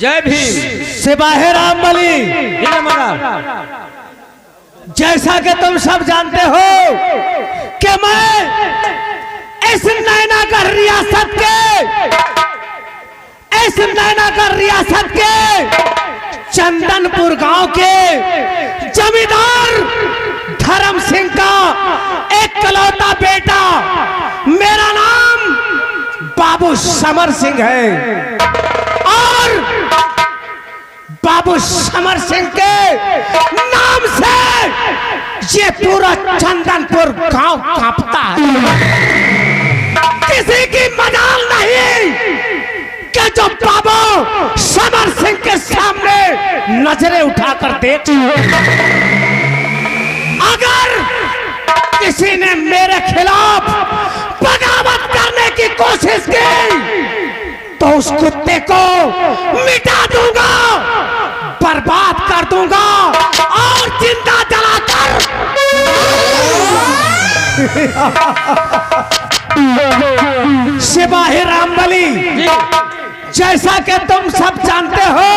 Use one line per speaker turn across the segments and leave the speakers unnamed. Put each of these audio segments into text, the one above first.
जय भीम।
सिपाही राम बली। जैसा कि तुम सब जानते हो कि मैं इस नैनागढ़ रियासत के चंदनपुर गांव के जमींदार धर्म सिंह का एकलौता बेटा, मेरा नाम बाबू समर सिंह है और बाबू समर सिंह के नाम से ये पूरा चंदनपुर गांव कांपता है। किसी की मजाल नहीं कि जो बाबू समर सिंह के सामने नजरें उठाकर देख। अगर किसी ने मेरे खिलाफ बगावत करने की कोशिश की तो उस कुत्ते को मिटा दूंगा, बर्बाद कर दूंगा और जिंदा जलाकर। सिपाही राम बली, जैसा कि तुम सब जानते हो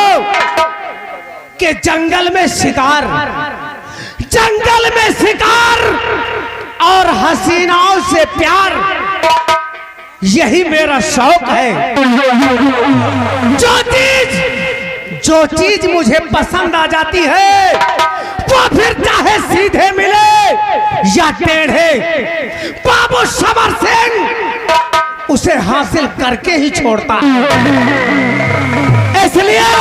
कि जंगल में शिकार और हसीनाओं से प्यार, यही मेरा शौक है। जो चीज मुझे पसंद आ जाती है वो फिर चाहे सीधे मिले या टेढ़े, बाबू समर सिंह उसे हासिल करके ही छोड़ता है। इसलिए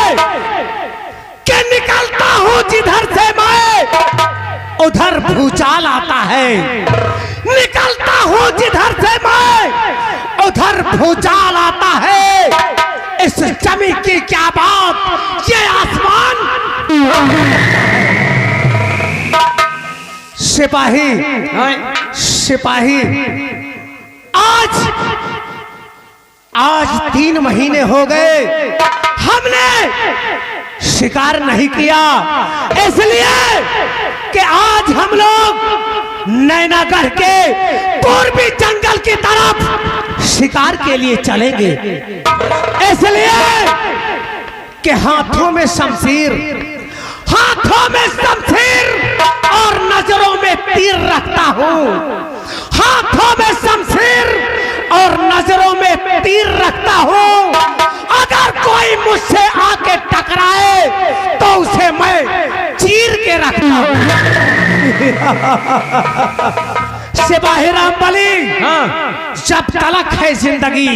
कि निकलता हूं जिधर से मैं, उधर भूचाल आता है। निकलता हूं जिधर से मैं, उधर भूचाल आता है। इस जमी की क्या बात, ये आसमान। सिपाही आज 3 महीने हो गए हमने शिकार नहीं किया, इसलिए कि आज हम लोग नैनागढ़ के पूर्वी जंगल की तरफ शिकार के लिए चलेंगे। इसलिए कि हाथों में शमशीर और नजरों में तीर रखता हूं। हाथों में शमशीर और नजरों में तीर रखता हूं। अगर कोई मुझसे आके टकराए तो उसे मैं चीर के रखता हूं। सिपाही राम बली, जब तलक है जिंदगी,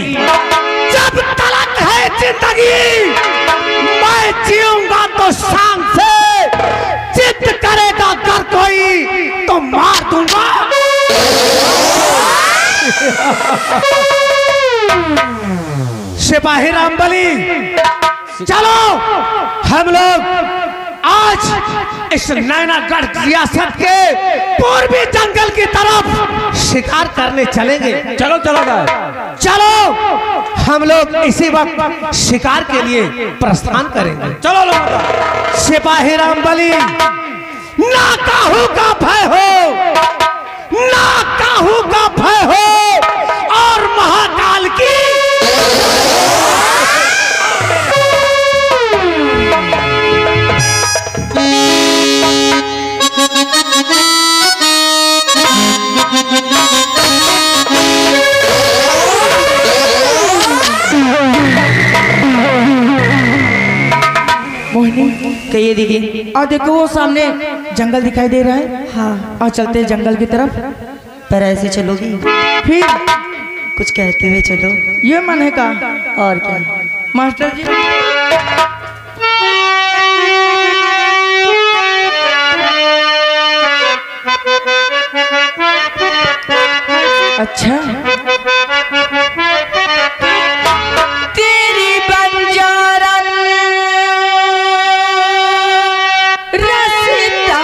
मैं जीऊंगा तो शान से। जिद करेगा अगर कोई तो मार दूंगा। सिपाही राम बली, चलो हम लोग आज इस नैनागढ़ रियासत के पूर्वी जंगल की तरफ शिकार करने चलेंगे।
चलो
हम लोग इसी वक्त शिकार के लिए प्रस्थान करेंगे।
चलो
सिपाही राम बली, ना काहू का भय हो और महाकाल की
कहिए दीदी। और देखो वो सामने जंगल दिखाई दे रहा है। हाँ, और चलते हैं जंगल की तरफ।
पर ऐसे चलोगी?
फिर
कुछ कहते हुए चलो।
ये मन है का?
और क्या
मास्टर जी? अच्छा,
तेरी बंजारन रास्ता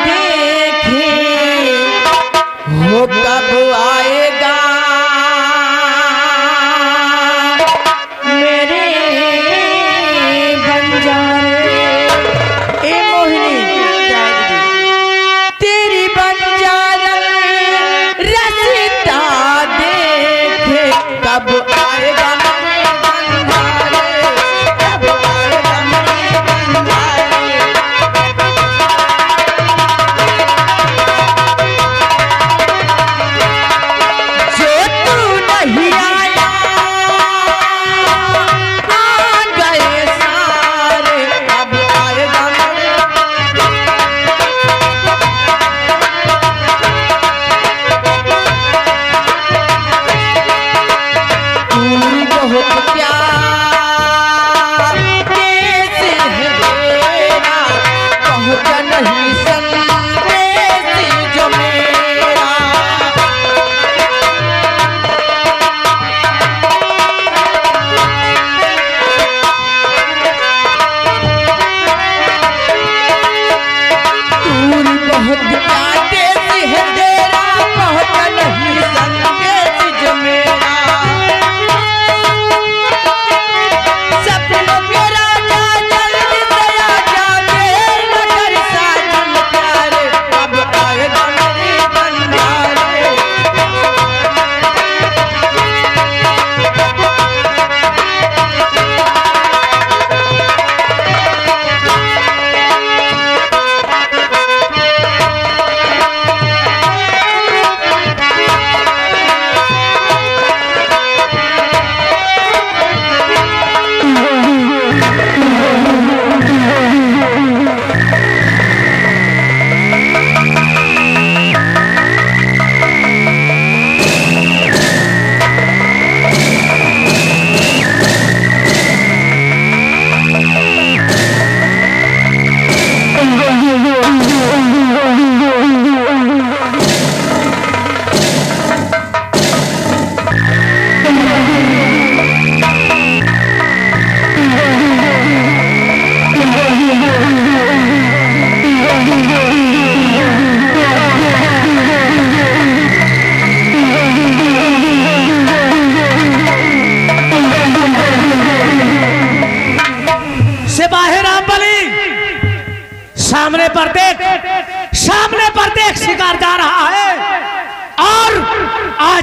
देखे हो कब आएगा मेरे बंजारे।
ए मोहिनी,
तेरी बंजारन रास्ता देखे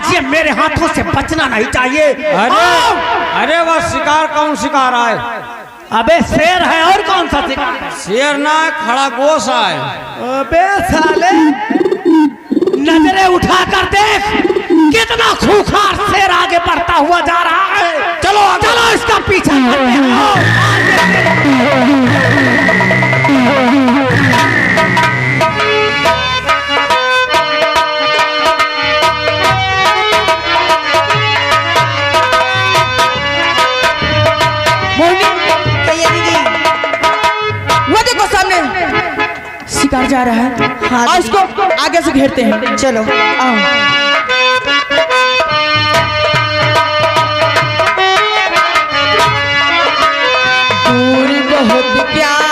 आज ये मेरे हाथों से बचना नहीं चाहिए।
अरे वह शिकार कौन शिकार आए?
अबे शेर है और कौन सा शिकार है?
शेर ना है, खड़ा गोश आए।
अबे साले नजरें उठा कर देख कितना खूंखार शेर आगे बढ़ता हुआ जा रहा है। चलो चलो इसका पीछा करते हैं।
वो देखो सामने शिकार जा रहा है।
हाँ
और इसको आगे से घेरते हैं।
चलो
आओ।
दूर बहुत प्यार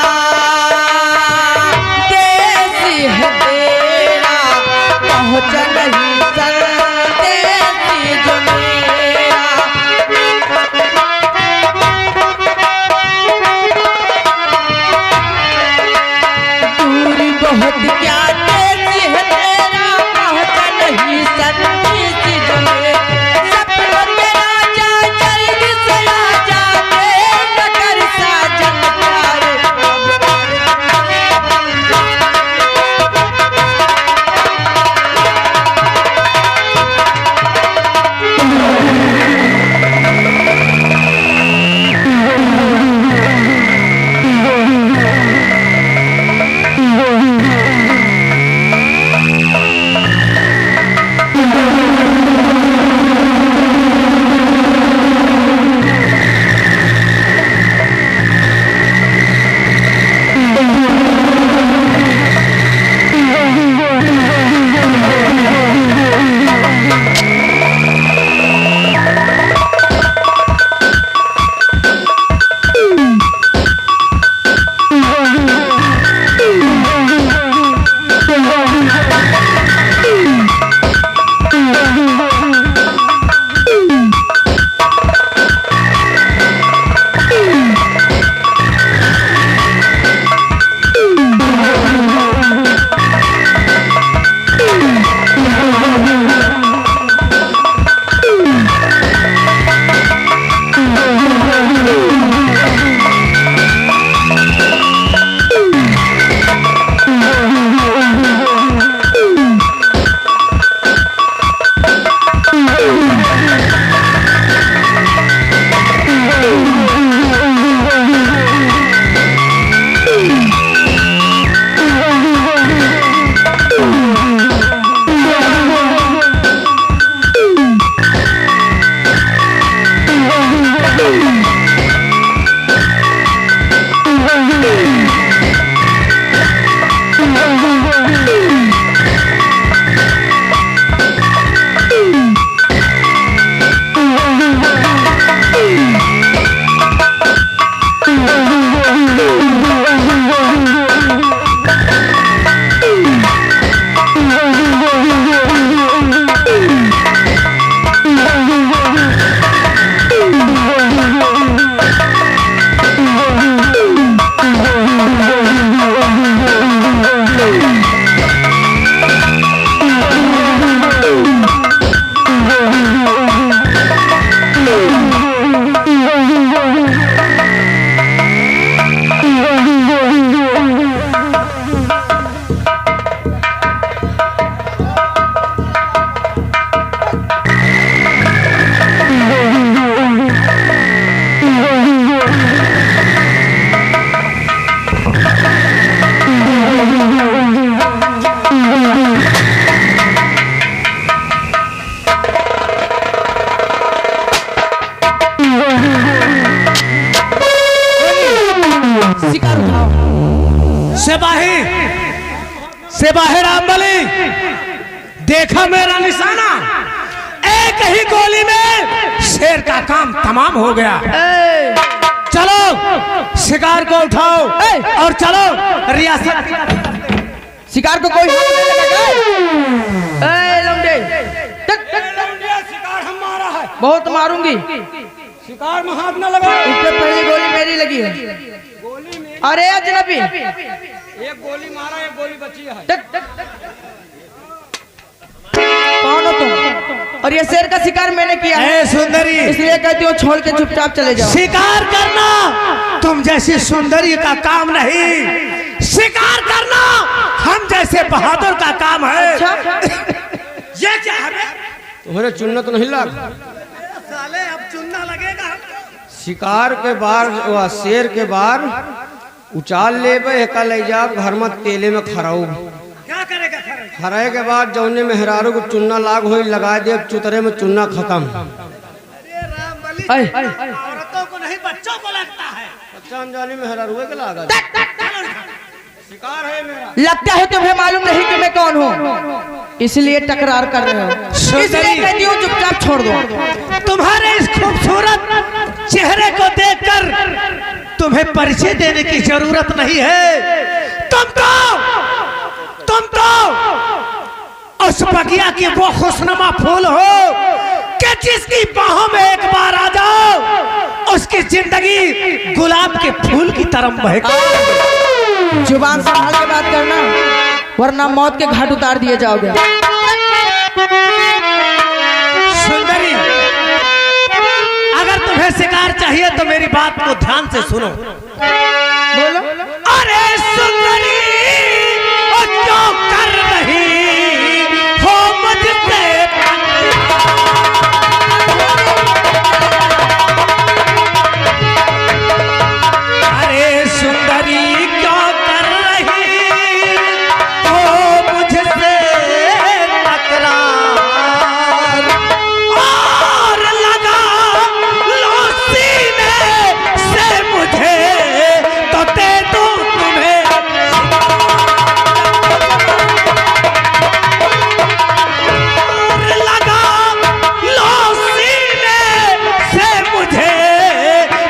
देश है तेरा, पहुँच नहीं संदेश जो मेरा। दूर बहुत प्यार देश है तेरा, पहुँच नहीं संदेश जो मेरा। सपनों में राजा जल्दी से आजा, न कर साजन प्यार।
सिपाही सिपाही रामबली, देखा मेरा निशाना, एक ही गोली में शेर का काम तमाम हो गया। चलो शिकार को उठाओ और चलो रियासत।
शिकार को कोई हाथ नहीं लगाएगा। ए लौंडे,
शिकार हम मारा है,
बहुत मारूंगी।
शिकार में हाथ न लगाओ।
इससे पहली गोली मेरी लगी है।
गोली में
अरे अजनबी,
एक गोली मारा, एक गोली बची है।
कौन हो तुम? और ये शेर का शिकार मैंने किया है,
ए सुंदरी,
इसलिए कहती हूँ छोड़ के चुपचाप चले जाओ।
शिकार करना तुम जैसी सुंदरी का काम नहीं, शिकार करना हम जैसे बहादुर का काम है।
अच्छा
ये क्या है?
तुम्हारे चुनना तो नहीं लग।
साले अब चुनना लगेगा।
शिकार के बार व शेर के बार उचाल ले ले जा घर में तेले में खराऊ।
क्या करेगा?
खराए के बाद जौने मेहरारू को चुनना लाग हो लगा दे, चुतरे में चुनना खत्म।
अरे राम बलि,
ऐ,
औरतों को नहीं बच्चों को लगता है।
बच्चा अनजानी मेहरारू के लागा। शिकार है मेरा।
लगता है तुम्हें मालूम नहीं कि मैं कौन हूँ, इसलिए टकरार कर रहे हो, इसलिए कहती हूँ चुपचाप छोड़ दो।
तुम्हारे इस खूबसूरत चेहरे को देखकर तुम्हें परिचय देने की जरूरत नहीं है। तुम तो उस बगिया की वो खुशनुमा फूल हो कि जिसकी बाहों में एक बार आ जाओ उसकी जिंदगी गुलाब के फूल की तरह महके।
जुबान संभाल के बात करना, वरना मौत के घाट उतार दिए जाओगे।
सुंदरी, अगर तुम्हें शिकार चाहिए तो मेरी बात को ध्यान से सुनो।
बोलो।
अरे सुंदरी, ओ जो कर रही हो मुझसे, अरे सुंदरी क्यों कर रही हो मुझसे तकरार, और लगा लो सीने से मुझे तो दे दूं तुम्हें। और लगा लो सीने से मुझे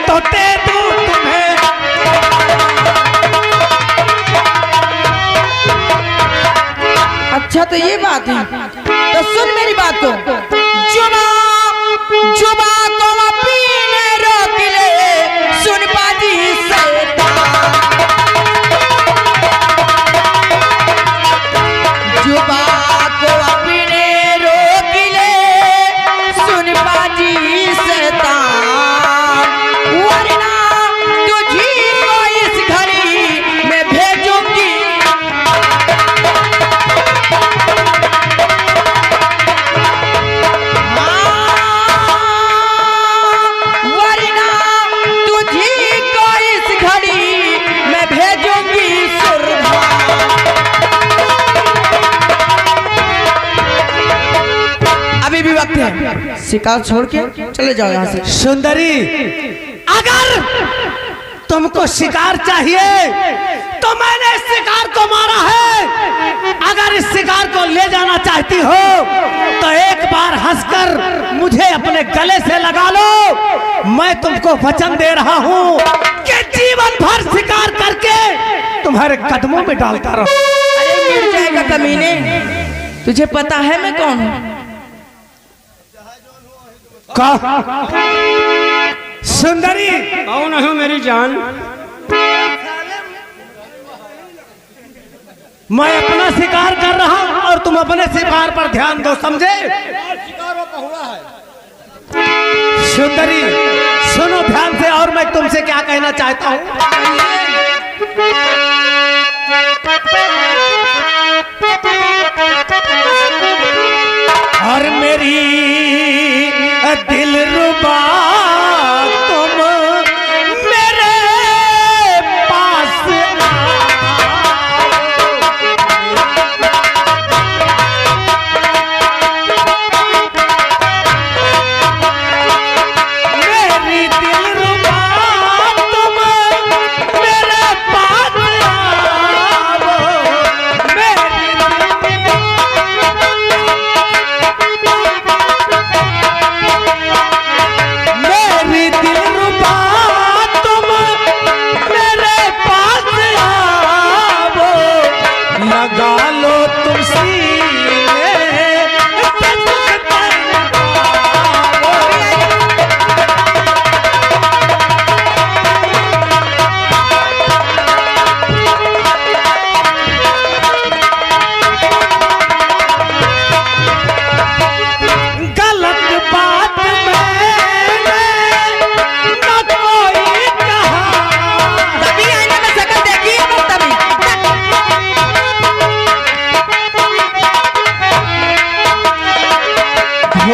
तो दे दूं तुम्हें।
अच्छा तो ये बात है, तो सुन मेरी बात को। जुबा को अपने रोक ले, सुन बाजी शैतान। जुबा को अपने रोक ले, सुन बाजी शैतान, वरना तुझी को इस घड़ी में भेजूंगी। वरना तुझी को इस घड़ी मैं भेजूंगी सुरभा। अभी भी वक्त है, शिकार छोड़ के चले जाओ यहाँ से।
सुंदरी, अगर तुमको शिकार चाहिए तो मैंने इस शिकार को मारा है। अगर इस शिकार को ले जाना चाहती हो तो एक बार हंसकर मुझे अपने गले से लगा लो। मैं तुमको वचन दे रहा हूँ कि जीवन भर शिकार करके तुम्हारे कदमों में डालता रहूं।
अरे मिल जाएगा कमीने, तुझे पता है मैं कौन हूँ?
सुंदरी,
कौन है मेरी जान?
मैं अपना शिकार कर रहा हूं और तुम अपने शिकार पर ध्यान दो, समझे? सुंदरी सुनो ध्यान से, और मैं तुमसे क्या कहना चाहता हूं। और मेरी दिलरुबा तुम मेरे पास मेरी दिलरुबा तुम मेरे पास आओ। मेरी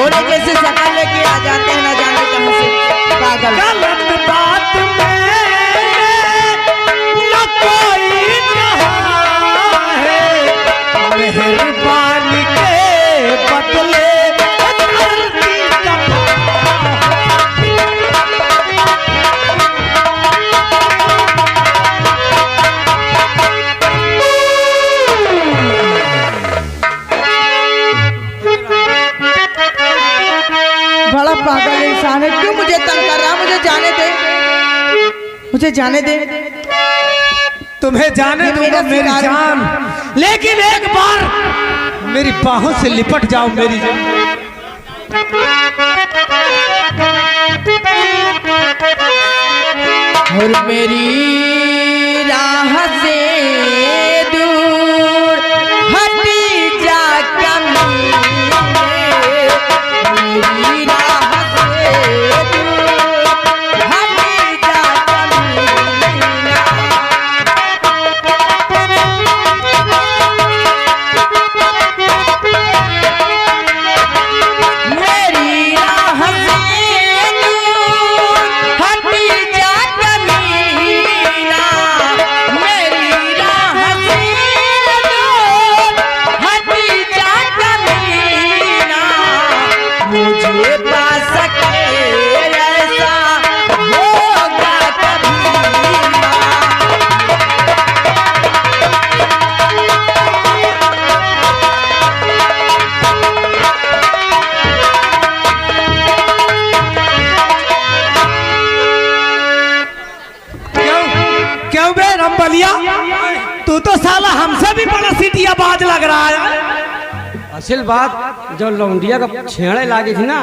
घोड़े जैसे शक्ल लेके आ जाते हैं ना जाने कहां से पागल।
गलत बात में न कोई कहा है, मेहरबानी के बदले धरती का
बड़ा पागल इंसान है, क्यों मुझे तंग कर रहा? मुझे जाने दे, मुझे जाने दे।
तुम्हें जाने
ये
दूंगा
मेरा
मेरी
शिकार-
जान, लेकिन एक बार मेरी बाहों से लिपट जाओ मेरी जान।
और मेरी राह से दूर हटी जा कमीने, मेरी राह से दूर हटी जा कमीने। मेरी राह से दूर हटी जा कमीना, मेरी राह से दूर हटी जा कमीना। मुझे पा सके ऐसा होगा कभी ना।
क्यों बे रंबलिया, तू तो साला हमसे भी बड़ा सीटिया बाज लग रहा है।
असल बात जब लौंडिया का छेड़े लागी थी ना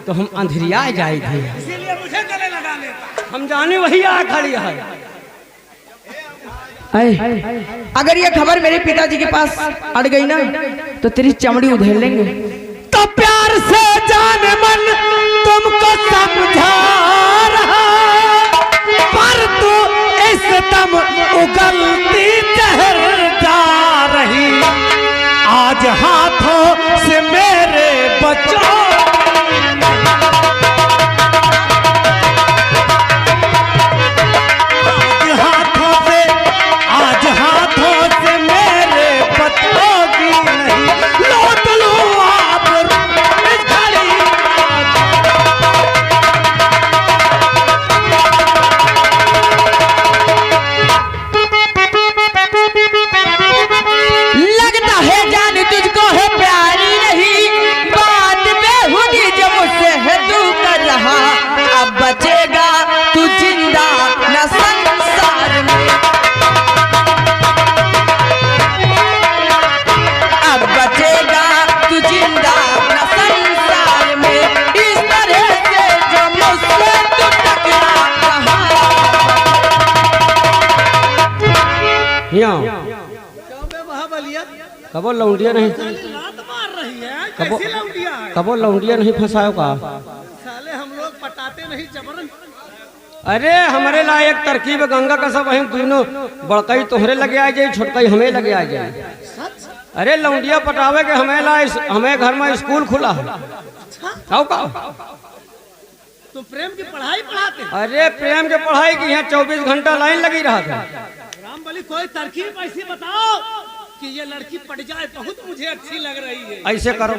तो हम अंधेरिया जाई थे,
इसीलिए मुझे गले लगा लेता।
हम जाने वही आ खड़ी है।
अगर ये खबर मेरे पिताजी के पास अड़ गई ना तो तेरी चमड़ी उधेड़ लेंगे।
तो प्यार से जान मन तुमको समझा रहा, पर तू इस दम उगलती जहर जा रही। आज हाथों से मेरे बच्चों आज हाथों से मेरे बच्चों की नहीं लौट लूं आप इस घड़ी।
लगता है जान तुझको है प्यारी नहीं, बात बेहुदी जो मुझसे है तू कर रहा। अब बचेगा तू जिंदा न संसार में, अब बचेगा तू जिंदा न संसार में। इस तरह से जो मुझसे तू टकरा रहा।
यहाँ कबो लौंडिया नहीं, कबो कबो लौंडिया नहीं फंसायो का।
साले हम लोग पटाते नहीं जबरन।
अरे हमारे ला एक तरकीब गंगा का सब हम दोनों बड़कई तोहरे लगे आ जाए, छोटकई हमें लगे आ जाए। अरे लौंडिया पटावे के हमें ला हमें घर में स्कूल खुला है। का
तो प्रेम की पढ़ाई पढ़ाते हैं।
अरे प्रेम के पढ़ाई की यहाँ 24 घंटा लाइन लगी रहा था।
रामबली कोई तरकीब ऐसी बताओ कि ये लड़की पट जाए, बहुत मुझे अच्छी लग रही है।
ऐसे करो,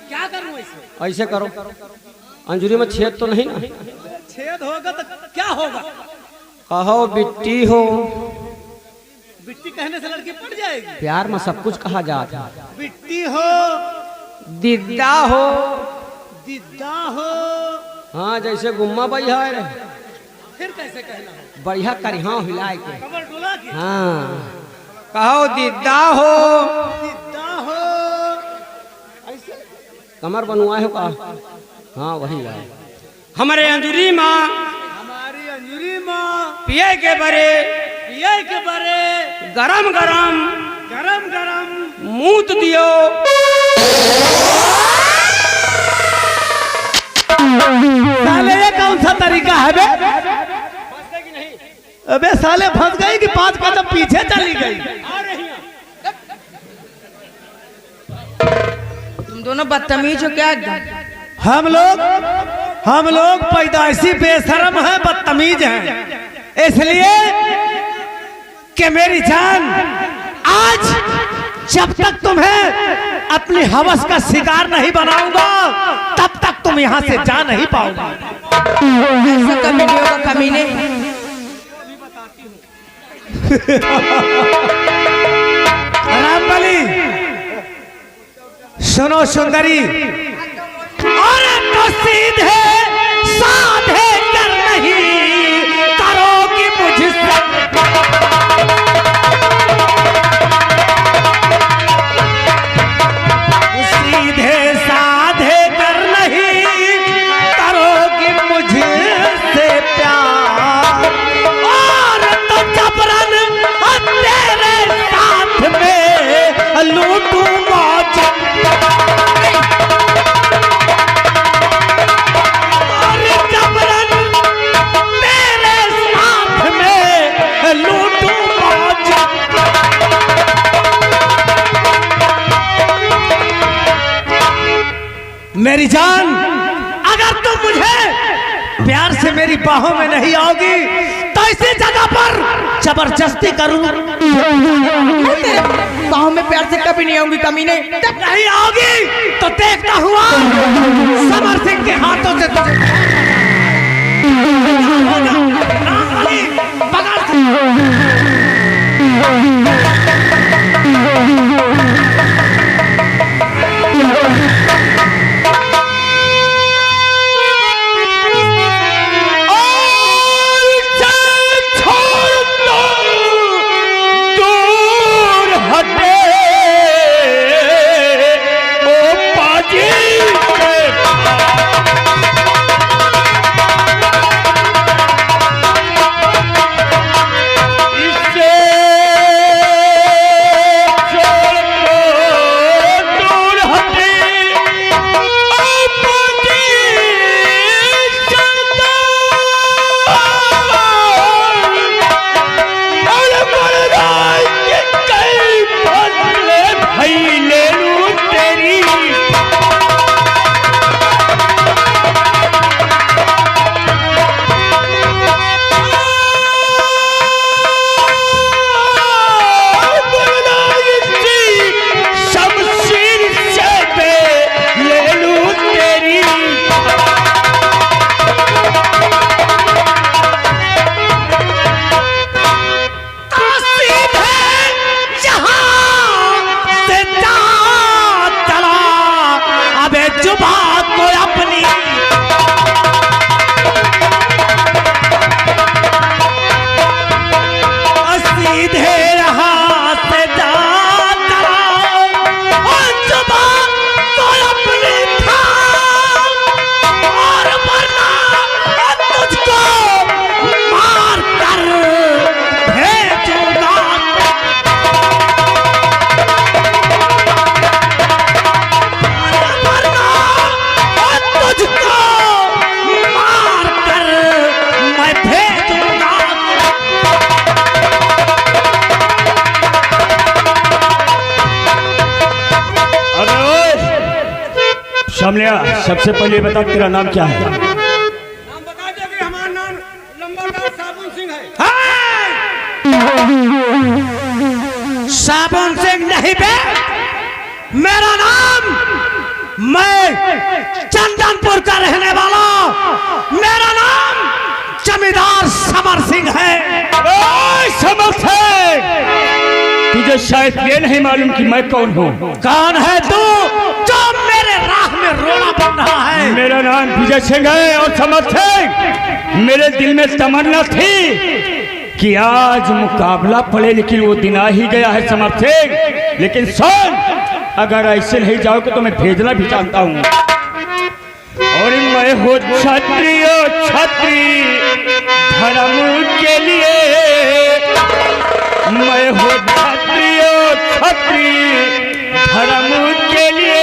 क्या करूं ऐसे?
ऐसे करो, अंजुरी में छेद तो नहीं ना?
छेद होगा तो क्या होगा?
कहो बिट्टी हो,
बिट्टी कहने से लड़की पट जाएगी।
प्यार में सब कुछ कहा जाता है।
बिट्टी हो,
दिद्दा हो,
दिद्दा हो,
हाँ जैसे गुम्मा बाई है रे,
फिर कैसे कहना है?
बढ़िया करिहा हिलाए के,
कमर डोला के
हाँ कहो दिद्दा हो,
दिद्दा हो, ऐसे
कमर बनवाए हो का? हाँ वही है। हमारे अंजुरी माँ,
हमारी अंजुरी माँ
पिए के बरे,
पिए के बरे
गरम गरम
गरम गरम
मूत दियो।
साले ये कौन सा तरीका है बे? अबे साले फंस गई कि 5 कदम पीछे चली गई।
तुम दोनों बदतमीज हो क्या एकदम?
हम लोग पैदाइशी बेशरम हैं, बदतमीज हैं। इसलिए कि मेरी जान, आज जब तक तुम्हें अपनी हवस का शिकार नहीं बनाऊंगा तब तक तुम यहाँ से जा नहीं पाओगे।
ऐसा कभी नहीं होगा कमीने।
रामबली, सुनो सुंदरी, और तो सीधे साधे कर नहीं करोगी मुझसे। सीधे साधे कर नहीं करोगी मुझसे प्यार, और तो जबरन तेरे साथ में लूटूं मौज। और जबरन तेरे साथ में लूटूं मौज। मेरी जान, अगर तुम मुझे प्यार से मेरी बाहों में नहीं आओगी तो इसी जगह पर जबरदस्ती करूं।
मैं तेरे बाहों में प्यार से कभी नहीं आऊंगी कमीने।
नहीं आओगी तो देखता हुआ समर सिंह के हाथों से तुझे पकड़
सामने सबसे पहले बता तेरा नाम क्या है?
नाम बता दे कि हमारा नाम लंबादार साबुन सिंह है।
साबुन सिंह नहीं बे, मेरा नाम, मैं चंदनपुर का रहने वाला, मेरा नाम जमींदार समर सिंह है।
समर सिंह, तुझे शायद ये नहीं मालूम कि मैं कौन हूँ।
कौन है तू जो मेरे राह में रोड़ा बन रहा है?
मेरा नाम विजय सिंह है। और समर सिंह, मेरे दिल में तमन्ना थी कि आज मुकाबला पड़े, लेकिन वो दिन आ ही गया है समर सिंह। लेकिन सुन, अगर ऐसे नहीं जाओगे तो मैं भेजना भी चाहता हूँ। और मैं हो क्षत्रिय, क्षत्रिय धर्म के लिए, मैं हो क्षत्रिय, क्षत्रिय धर्म के लिए।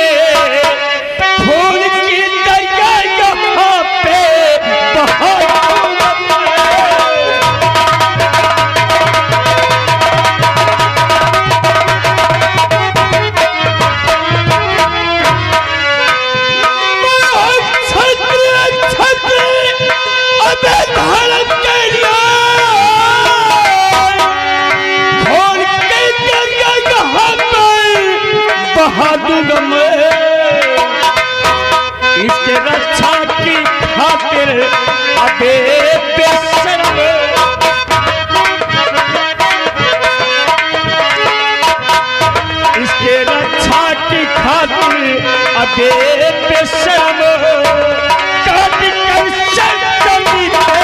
खून की दरिया यहाँ पे इसके रक्षा की खातिर अबे बेशर्म, इसके रक्षा की खातिर अबे बेशर्म काट कर शर्मी पे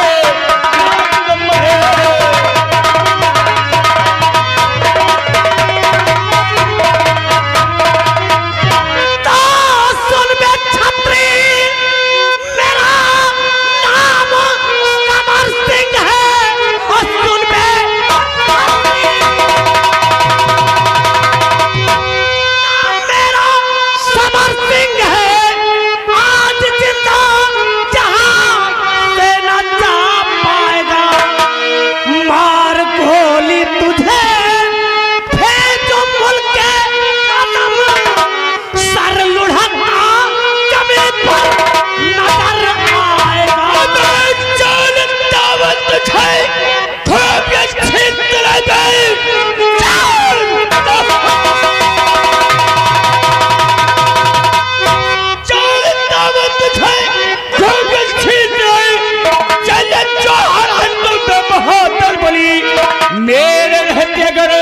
मेरे रहते अगर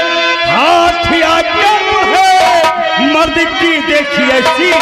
हाथ या कम है मर्द की देखिए ऐसी